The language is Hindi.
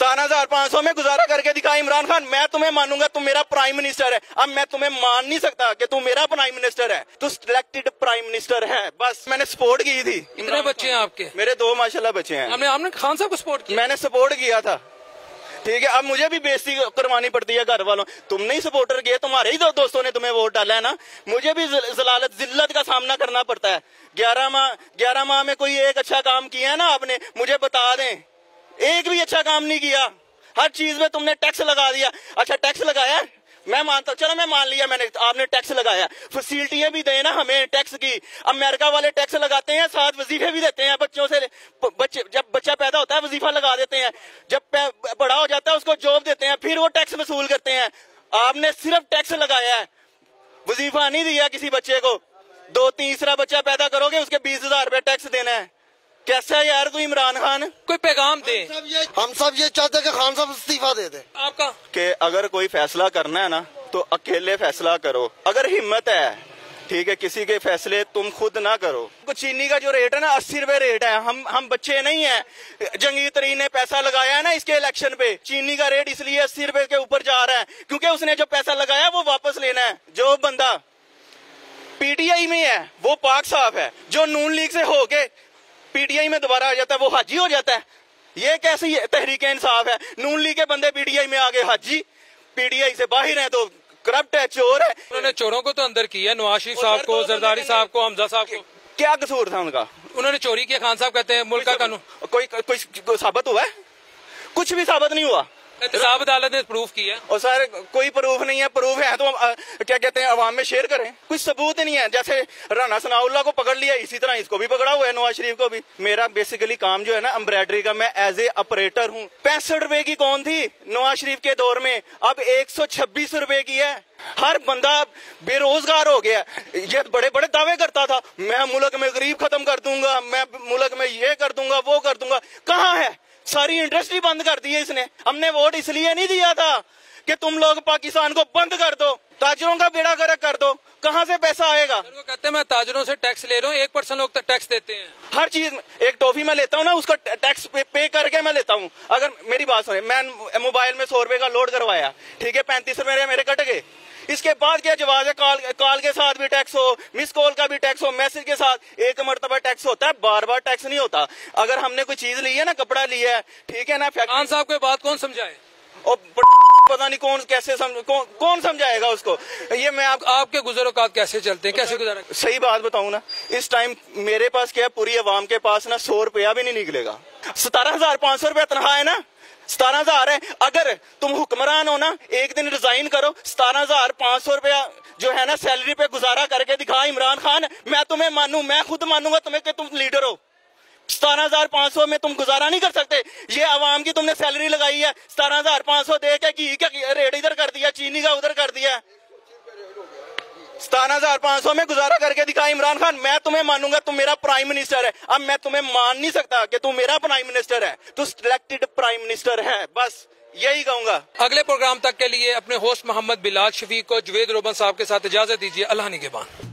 17,500 में गुजारा करके दिखा इमरान खान। मैं तुम्हें मानूंगा, तुम मेरा प्राइम मिनिस्टर है। अब मैं तुम्हें मान नहीं सकता कि तुम मेरा प्राइम मिनिस्टर है, तू सिलेक्टेड प्राइम मिनिस्टर है। बस मैंने सपोर्ट की थी। कितने बच्चे हैं आपके? मेरे 2 माशाल्लाह बच्चे हैं। आपने खान साहब को सपोर्ट किया? मैंने सपोर्ट किया था, ठीक है। अब मुझे भी बेइज्जती करवानी पड़ती है घर वालों। तुमने ही सपोर्टर किए, तुम्हारे ही दोस्तों ने तुम्हें वोट डाला है ना। मुझे भी जिल्लत का सामना करना पड़ता है। 11 माह में कोई एक अच्छा काम किया है ना आपने? मुझे बता दें, एक भी अच्छा काम नहीं किया। हर चीज में तुमने टैक्स लगा दिया। अच्छा टैक्स लगाया, मैं मानता, चलो मैं मान लिया मैंने, आपने टैक्स लगाया। फैसिलिटियां भी दें ना हमें टैक्स की। अमेरिका वाले टैक्स लगाते हैं, साथ वजीफे भी देते हैं बच्चों से। बच्चे जब बच्चा पैदा होता है वजीफा लगा देते हैं, जब बड़ा हो जाता है उसको जॉब देते हैं, फिर वो टैक्स वसूल करते हैं। आपने सिर्फ टैक्स लगाया है, वजीफा नहीं दिया किसी बच्चे को। 2-3 बच्चा पैदा करोगे, उसके 20,000 रुपए टैक्स देना है। कैसा है यार तू इमरान खान? कोई पैगाम दे। हम सब ये चाहते हैं कि खान साहब इस्तीफा दे दे। आपका कि अगर कोई फैसला करना है ना तो अकेले फैसला करो। अगर हिम्मत है, ठीक है, किसी के फैसले तुम खुद ना करो। चीनी का जो रेट है ना 80 रुपए रेट है। हम बच्चे नहीं है। जंगीर तरीन ने पैसा लगाया है ना इसके इलेक्शन पे। चीनी का रेट इसलिए 80 रुपए के ऊपर जा रहा है क्योंकि उसने जो पैसा लगाया वो वापस लेना है। जो बंदा पीटीआई में है वो पाक साफ है, जो नून लीग से होके पीटीआई में दोबारा आ जाता है वो हाजी हो जाता है। ये कैसी तहरीक इंसाफ है? नून लीग के बंदे पीटीआई में आगे हाजी, पीटीआई से बाहर है तो करप्ट है, चोर है। उन्होंने चोरों को तो अंदर किया, नवाज शरीफ साहब को, जरदारी साहब को, हमजा साहब को। क्या कसूर था उनका? उन्होंने चोरी किया। खान साहब कहते हैं मुल्क का कानून। कोई साबित हुआ है? कुछ भी साबित नहीं हुआ। एहतसाब अदालत ने प्रूफ किया। और सर कोई प्रूफ नहीं है। प्रूफ है तो क्या कहते हैं अवाम में शेयर करें। कुछ सबूत नहीं है। जैसे राना सनाउल्लाह को पकड़ लिया, इसी तरह इसको भी पकड़ा हुआ है, नवाज शरीफ को भी। मेरा बेसिकली काम जो है ना एम्ब्रॉयडरी का, मैं एज ए ऑपरेटर हूँ। 65 रुपए की कौन थी नवाज शरीफ के दौर में? अब 126 रुपए की है। हर बंदा बेरोजगार हो गया। ये बड़े बड़े दावे करता था, मैं मुल्क में गरीब खत्म कर दूंगा, मैं मुल्क में ये कर दूंगा, वो कर दूंगा। कहाँ है? सारी इंडस्ट्री बंद कर दी है इसने। हमने वोट इसलिए नहीं दिया था कि तुम लोग पाकिस्तान को बंद कर दो, ताजरों का बेड़ा गर्क कर दो। कहाँ से पैसा आएगा? वो कहते हैं मैं ताजरों से टैक्स ले रहा हूँ, 1% लोग टैक्स देते हैं हर चीज। एक टॉफी मैं लेता हूँ ना, उसका टैक्स पे करके मैं लेता हूँ। अगर मेरी बात सुने, मैं मोबाइल में 100 रुपए का लोड करवाया, ठीक है, 35 रुपए मेरे कट गए। इसके बाद क्या जवाब है? कॉल के साथ भी टैक्स हो, मिस कॉल का भी टैक्स हो, मैसेज के साथ एक मरतबा टैक्स होता है, बार बार टैक्स नहीं होता। अगर हमने कोई चीज ली है ना, कपड़ा लिया है, ठीक है ना, खान साहब को बात कौन समझाए? और पता नहीं कौन कैसे कौन समझाएगा उसको। ये मैं आपके गुजर औकात कैसे चलते हैं, कैसे गुजारा? सही बात बताऊं ना, इस टाइम मेरे पास क्या है, पूरी अवाम के पास ना 100 रुपया भी नहीं निकलेगा। 17,500 रुपया तनख्वाह है ना, 17,000 है। अगर तुम हुक्मरान हो ना, एक दिन रिजाइन करो, 17,500 रुपया जो है ना सैलरी पे गुजारा करके दिखा इमरान खान। मैं तुम्हें मानू, मैं खुद मानूंगा तुम्हें कि तुम लीडर हो। 17,500 में तुम गुजारा नहीं कर सकते। ये अवाम की तुमने सैलरी लगाई है, 17,500 दे के घी का रेट इधर कर दिया, चीनी का उधर कर दिया। 17,500 में गुजारा करके दिखा इमरान खान। मैं तुम्हें मानूंगा, तुम मेरा प्राइम मिनिस्टर है। अब मैं तुम्हें मान नहीं सकता कि तुम मेरा प्राइम मिनिस्टर है, तू सिलेक्टेड प्राइम मिनिस्टर है। बस यही कहूंगा। अगले प्रोग्राम तक के लिए अपने होस्ट मोहम्मद बिलाल शफीक को जुवेद रोबन साहब के साथ इजाजत दीजिए। अल्लाह निगहबान।